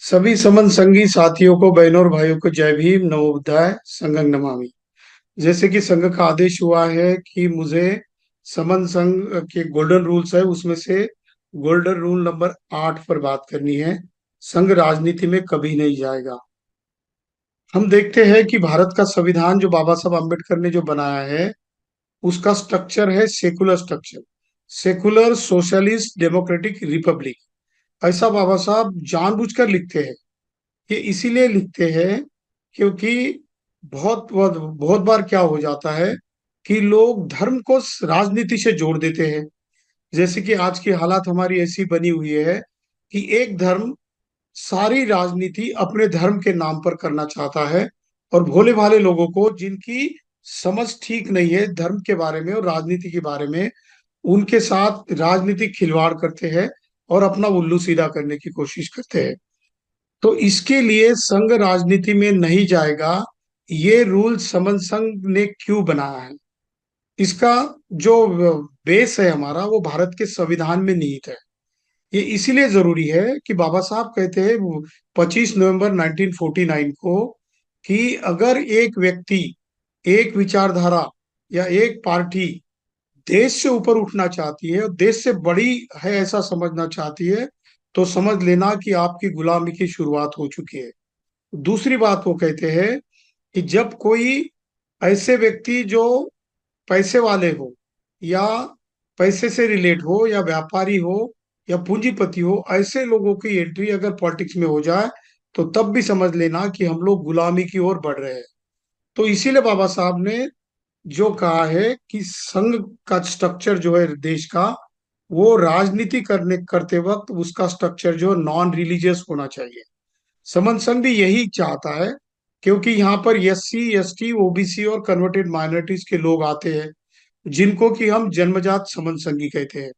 सभी समन संगी साथियों को, बहनों और भाइयों को जय भीम, नमो बुद्धाय, संघं नमामि। जैसे कि संघ का आदेश हुआ है कि मुझे समन संघ के गोल्डन रूल्स है, उसमें से गोल्डन रूल नंबर 8 पर बात करनी है। संघ राजनीति में कभी नहीं जाएगा। हम देखते हैं कि भारत का संविधान जो बाबा साहब अम्बेडकर ने जो बनाया है, उसका स्ट्रक्चर है secular structure, secular socialist democratic Republic. ऐसा बाबा साहब जानबूझकर लिखते हैं। ये इसीलिए लिखते हैं क्योंकि बहुत बार क्या हो जाता है कि लोग धर्म को राजनीति से जोड़ देते हैं। जैसे कि आज की हालात हमारी ऐसी बनी हुई है कि एक धर्म सारी राजनीति अपने धर्म के नाम पर करना चाहता है, और भोले भाले लोगों को जिनकी समझ ठीक नहीं है धर्म के बारे में और राजनीति के बारे में, उनके साथ राजनीतिक खिलवाड़ करते हैं और अपना उल्लू सीधा करने की कोशिश करते हैं। तो इसके लिए संघ राजनीति में नहीं जाएगा, ये रूल समन संघ ने क्यों बनाया है? इसका जो बेस है हमारा, वो भारत के संविधान में निहित है। ये इसीलिए जरूरी है कि बाबा साहब कहते हैं 25 नवंबर 1949 को कि अगर एक व्यक्ति, एक विचारधारा या एक पार्टी देश से ऊपर उठना चाहती है और देश से बड़ी है ऐसा समझना चाहती है, तो समझ लेना कि आपकी गुलामी की शुरुआत हो चुकी है। दूसरी बात वो कहते हैं कि जब कोई ऐसे व्यक्ति जो पैसे वाले हो, या पैसे से रिलेट हो, या व्यापारी हो, या पूंजीपति हो, ऐसे लोगों की एंट्री अगर पॉलिटिक्स में हो जाए, तो तब भी समझ लेना कि हम लोग गुलामी की ओर बढ़ रहे हैं। तो इसीलिए बाबा साहब ने जो कहा है कि संघ का स्ट्रक्चर जो है देश का, वो राजनीति करते वक्त उसका स्ट्रक्चर जो नॉन रिलीजियस होना चाहिए। समन संघ भी यही चाहता है, क्योंकि यहाँ पर एससी, एसटी, ओबीसी और कन्वर्टेड माइनॉरिटीज के लोग आते हैं, जिनको कि हम जन्मजात समन संघी कहते हैं।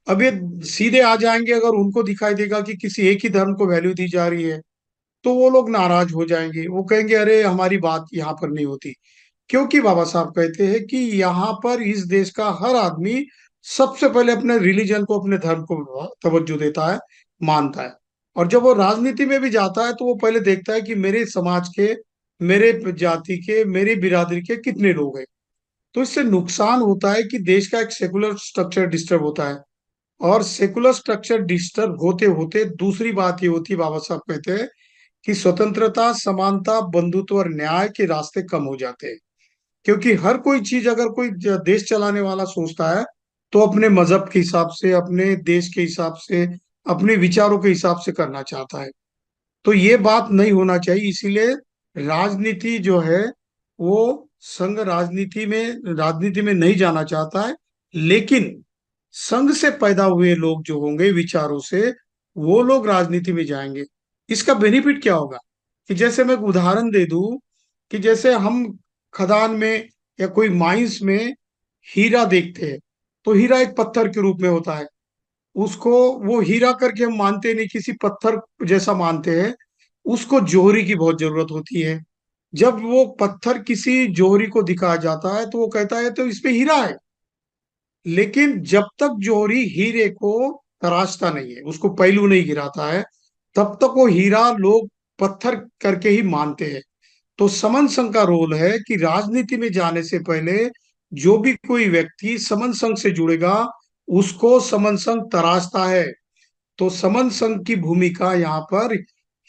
अब ये सीधे आ जाएंगे, अगर उनको दिखाई देगा कि किसी एक ही धर्म को वैल्यू दी जा रही है, तो वो लोग नाराज हो जाएंगे। वो कहेंगे अरे हमारी बात यहाँ पर नहीं होती। क्योंकि बाबा साहब कहते हैं कि यहाँ पर इस देश का हर आदमी सबसे पहले अपने रिलीजन को, अपने धर्म को तवज्जो देता है, मानता है। और जब वो राजनीति में भी जाता है, तो वो पहले देखता है कि मेरे समाज के, मेरे जाति के, मेरी बिरादरी के कितने लोग हैं। तो इससे नुकसान होता है कि देश का एक सेकुलर स्ट्रक्चर डिस्टर्ब होता है। और सेकुलर स्ट्रक्चर डिस्टर्ब होते होते दूसरी बात ये होती है, बाबा साहब कहते हैं कि स्वतंत्रता, समानता, बंधुत्व और न्याय के रास्ते कम हो जाते हैं। क्योंकि हर कोई चीज अगर कोई देश चलाने वाला सोचता है, तो अपने मजहब के हिसाब से, अपने देश के हिसाब से, अपने विचारों के हिसाब से करना चाहता है। तो ये बात नहीं होना चाहिए। इसीलिए राजनीति जो है, वो संघ राजनीति में नहीं जाना चाहता है। लेकिन संघ से पैदा हुए लोग जो होंगे विचारों से, वो लोग राजनीति में जाएंगे। इसका बेनिफिट क्या होगा? कि जैसे मैं एक उदाहरण दे दूं, कि जैसे हम खदान में या कोई माइंस में हीरा देखते हैं, तो हीरा एक पत्थर के रूप में होता है। उसको वो हीरा करके हम मानते नहीं, किसी पत्थर जैसा मानते हैं। उसको जोहरी की बहुत जरूरत होती है। जब वो पत्थर किसी जोहरी को दिखाया जाता है, तो वो कहता है तो इसमें हीरा है। लेकिन जब तक जोहरी हीरे को तराशता नहीं है, उसको पहलू नहीं गिराता है, तब तक वो हीरा लोग पत्थर करके ही मानते हैं। तो समन संघ का रोल है कि राजनीति में जाने से पहले जो भी कोई व्यक्ति समन संघ से जुड़ेगा, उसको समन संघ तराशता है। तो समन संघ की भूमिका यहाँ पर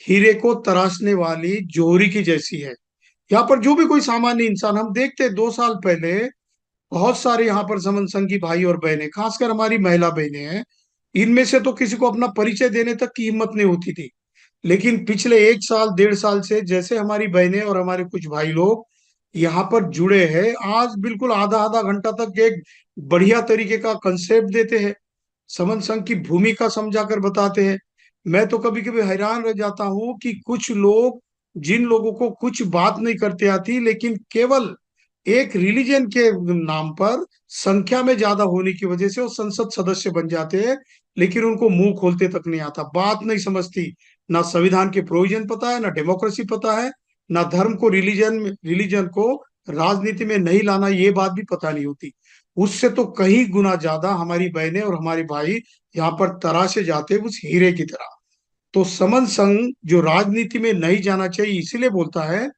हीरे को तराशने वाली जोहरी की जैसी है। यहाँ पर जो भी कोई सामान्य इंसान, हम देखते 2 साल पहले बहुत सारे यहाँ पर समन संघ की भाई और बहनें, खासकर हमारी महिला बहनें हैं, इनमें से तो किसी को अपना परिचय देने तक की हिम्मत नहीं होती थी। लेकिन पिछले 1 साल, 1.5 साल से जैसे हमारी बहनें और हमारे कुछ भाई लोग यहाँ पर जुड़े हैं, आज बिल्कुल आधा आधा घंटा तक एक बढ़िया तरीके का कंसेप्ट देते हैं, समन संघ की भूमिका समझा कर बताते हैं। मैं तो कभी कभी हैरान रह जाता हूँ कि कुछ लोग, जिन लोगों को कुछ बात नहीं करते आती, लेकिन केवल एक रिलीजन के नाम पर संख्या में ज्यादा होने की वजह से वो संसद सदस्य बन जाते हैं। लेकिन उनको मुंह खोलते तक नहीं आता, बात नहीं समझती। ना संविधान के प्रोविजन पता है, ना डेमोक्रेसी पता है, ना धर्म को, रिलीजन को राजनीति में नहीं लाना, ये बात भी पता नहीं होती। उससे तो कहीं गुना ज्यादा हमारी बहनें और हमारे भाई यहाँ पर तराशे जाते हैं उस हीरे की तरह। तो समन संघ जो राजनीति में नहीं जाना चाहिए इसीलिए बोलता है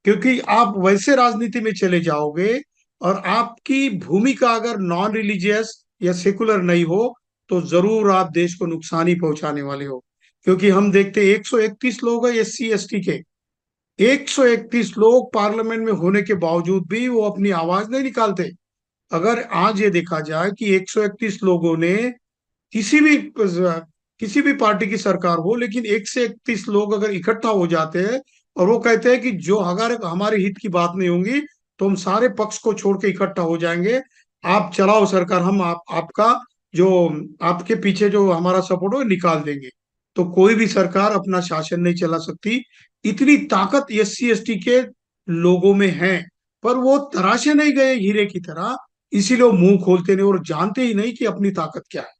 क्योंकि आप वैसे राजनीति में चले जाओगे और आपकी भूमिका अगर नॉन रिलीजियस या सेकुलर नहीं हो तो जरूर आप देश को नुकसान ही पहुंचाने वाले हो। क्योंकि हम देखते 131 लोग हैं SC ST के, 131 लोग पार्लियामेंट में होने के बावजूद भी वो अपनी आवाज नहीं निकालते। अगर आज ये देखा जाए कि 131 लोगों ने किसी भी किसी भी पार्टी की सरकार हो, लेकिन 131 लोग अगर इकट्ठा हो जाते हैं और वो कहते हैं कि जो अगर हमारे हित की बात नहीं होगी तो हम सारे पक्ष को छोड़ के इकट्ठा हो जाएंगे, आप चलाओ सरकार, हम आपका जो आपके पीछे जो हमारा सपोर्ट हो निकाल देंगे, तो कोई भी सरकार अपना शासन नहीं चला सकती। इतनी ताकत SC ST के लोगों में है। पर वो तराशे नहीं गए हीरे की तरह, इसीलिए वो मुंह खोलते नहीं और जानते ही नहीं कि अपनी ताकत क्या है।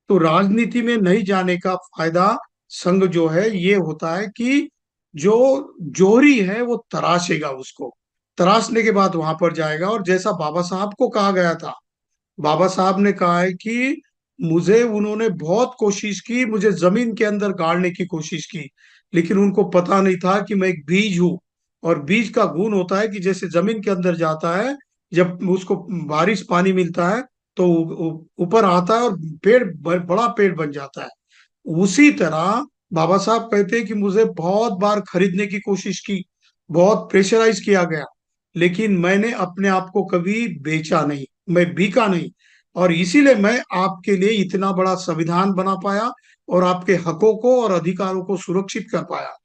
तो राजनीति में नहीं जाने का फायदा संघ जो है ये होता है कि जो जोहरी है वो तराशेगा, उसको तराशने के बाद वहां पर जाएगा। और जैसा बाबा साहब को कहा गया था, बाबा साहब ने कहा है कि मुझे उन्होंने बहुत कोशिश की, मुझे जमीन के अंदर गाड़ने की कोशिश की, लेकिन उनको पता नहीं था कि मैं एक बीज हूं। और बीज का गुण होता है कि जैसे जमीन के अंदर जाता है, जब उसको बारिश पानी मिलता है तो ऊपर आता है और पेड़ बड़ा पेड़ बन जाता है। उसी तरह बाबा साहब कहते हैं कि मुझे बहुत बार खरीदने की कोशिश की, बहुत प्रेशराइज किया गया, लेकिन मैंने अपने आप को कभी बेचा नहीं, मैं बिका नहीं। और इसीलिए मैं आपके लिए इतना बड़ा संविधान बना पाया और आपके हकों को और अधिकारों को सुरक्षित कर पाया।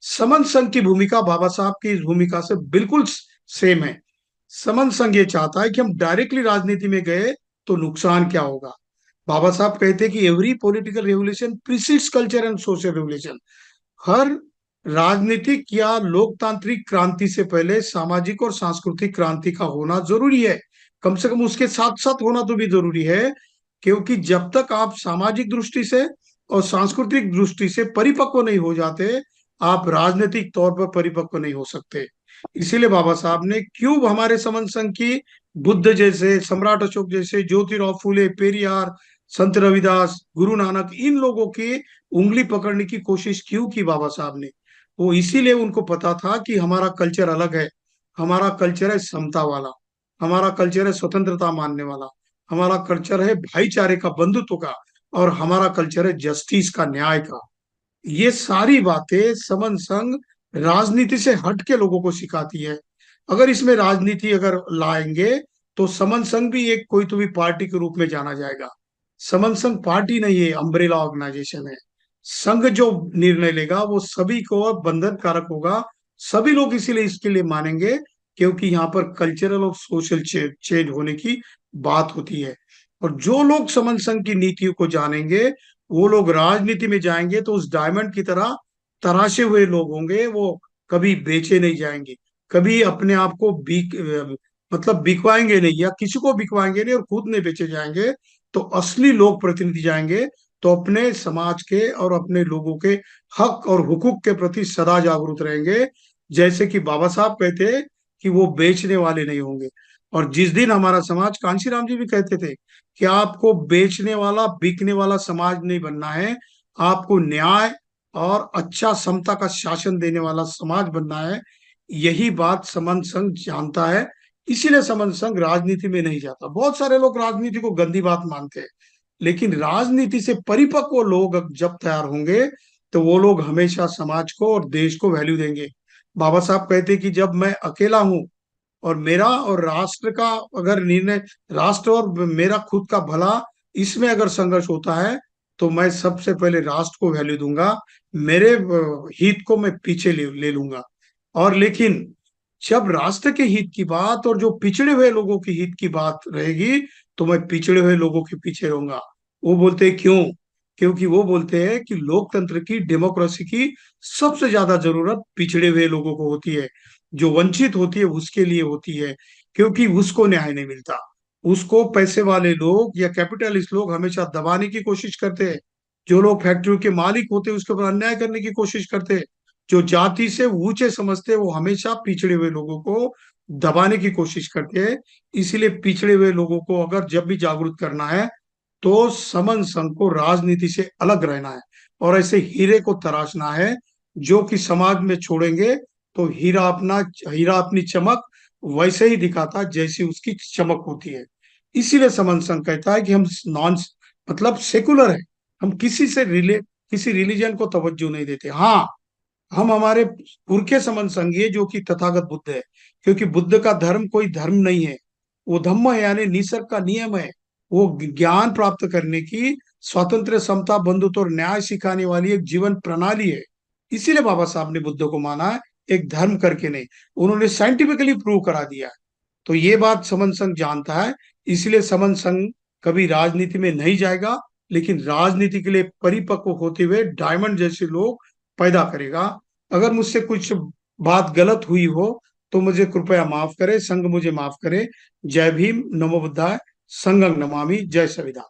समन संघ की भूमिका बाबा साहब की इस भूमिका से बिल्कुल सेम है। समन संघ ये चाहता है कि हम डायरेक्टली राजनीति में गए तो नुकसान क्या होगा। बाबा साहब कहते हैं कि every political revolution precedes culture and social revolution. हर राजनीतिक या लोकतांत्रिक क्रांति से पहले सामाजिक और सांस्कृतिक क्रांति का होना जरूरी है। कम से कम उसके साथ साथ होना तो भी जरूरी है, क्योंकि जब तक आप सामाजिक दृष्टि से और सांस्कृतिक दृष्टि से परिपक्व नहीं हो जाते, आप राजनीतिक तौर पर परिपक्व नहीं हो सकते। इसीलिए बाबा साहब ने क्यों हमारे समन संघ की बुद्ध जैसे, सम्राट अशोक जैसे, ज्योतिराव फूले, पेरियार, संत रविदास, गुरु नानक, इन लोगों की उंगली पकड़ने की कोशिश क्यों की बाबा साहब ने? वो इसीलिए उनको पता था कि हमारा कल्चर अलग है। हमारा कल्चर है समता वाला, हमारा कल्चर है स्वतंत्रता मानने वाला, हमारा कल्चर है भाईचारे का, बंधुत्व का, और हमारा कल्चर है जस्टिस का, न्याय का। ये सारी बातें समन संघ राजनीति से हट के लोगों को सिखाती है। अगर इसमें राजनीति अगर लाएंगे तो समन संघ भी एक कोई तो भी पार्टी के रूप में जाना जाएगा। समन संघ पार्टी नहीं है, अम्ब्रेला ऑर्गेनाइजेशन है। संघ जो निर्णय लेगा वो सभी को बंधन कारक होगा। सभी लोग इसीलिए इसके लिए मानेंगे क्योंकि यहाँ पर कल्चरल और सोशल चेंज होने की बात होती है। और जो लोग समन संघ की नीतियों को जानेंगे, वो लोग राजनीति में जाएंगे तो उस डायमंड की तरह तराशे हुए लोग होंगे। वो कभी बेचे नहीं जाएंगे, कभी अपने आप को मतलब बिकवाएंगे नहीं या किसी को बिकवाएंगे नहीं और खुद नहीं बेचे जाएंगे। तो असली लोक प्रतिनिधि जाएंगे तो अपने समाज के और अपने लोगों के हक और हुकूक के प्रति सदा जागरूक रहेंगे। जैसे कि बाबा साहब कहते हैं कि वो बेचने वाले नहीं होंगे। और जिस दिन हमारा समाज, कांशीराम जी भी कहते थे कि आपको बेचने वाला, बिकने वाला समाज नहीं बनना है, आपको न्याय और अच्छा समता का शासन देने वाला समाज बनना है। यही बात समन संघ जानता है, इसीलिए समन संघ राजनीति में नहीं जाता। बहुत सारे लोग राजनीति को गंदी बात मानते हैं, लेकिन राजनीति से परिपक्व लोग जब तैयार होंगे तो वो लोग हमेशा समाज को और देश को वैल्यू देंगे। बाबा साहब कहते हैं कि जब मैं अकेला हूं और मेरा और राष्ट्र का अगर निर्णय, राष्ट्र और मेरा खुद का भला, इसमें अगर संघर्ष होता है तो मैं सबसे पहले राष्ट्र को वैल्यू दूंगा, मेरे हित को मैं पीछे ले लूंगा। और लेकिन जब राष्ट्र के हित की बात और जो पिछड़े हुए लोगों के हित की बात रहेगी तो मैं पिछड़े हुए लोगों के पीछे रहूंगा। वो बोलते हैं क्यों? क्योंकि वो बोलते हैं कि लोकतंत्र की, डेमोक्रेसी की सबसे ज्यादा जरूरत पिछड़े हुए लोगों को होती है। जो वंचित होती है उसके लिए होती है, क्योंकि उसको न्याय नहीं मिलता। उसको पैसे वाले लोग या कैपिटलिस्ट लोग हमेशा दबाने की कोशिश करते हैं। जो लोग फैक्ट्री के मालिक होते हैं उसके ऊपर अन्याय करने की कोशिश करते हैं। जो जाति से ऊंचे समझते हैं वो हमेशा पिछड़े हुए लोगों को दबाने की कोशिश करते हैं। इसलिए पिछड़े हुए लोगों को अगर जब भी जागरूक करना है तो समन संघ को राजनीति से अलग रहना है। और ऐसे हीरे को तराशना है जो कि समाज में छोड़ेंगे तो हीरा अपनी चमक वैसे ही दिखाता जैसी उसकी चमक होती है। इसीलिए समन संघ कहता है कि हम नॉन मतलब सेकुलर है। हम किसी रिलीजन को तवज्जो नहीं देते। हाँ, हम हमारे पुरखे समन संघीय जो कि तथागत बुद्ध है, क्योंकि बुद्ध का धर्म कोई धर्म नहीं है, वो धम्म है, यानी निसर्ग का नियम है। वो ज्ञान प्राप्त करने की स्वतंत्र, समता, बंधुत्व और न्याय सिखाने वाली एक जीवन प्रणाली है। इसीलिए बाबा साहब ने बुद्ध को माना है, एक धर्म करके नहीं। उन्होंने साइंटिफिकली प्रूव करा दिया है। तो ये बात समन संघ जानता है। इसलिए समन संघ कभी राजनीति में नहीं जाएगा, लेकिन राजनीति के लिए परिपक्व होते हुए डायमंड जैसे लोग पैदा करेगा। अगर मुझसे कुछ बात गलत हुई हो तो मुझे कृपया माफ करे, संघ मुझे माफ करे। जय भीम, नमो बुद्धाय, संघं नमामि, जय संविधान।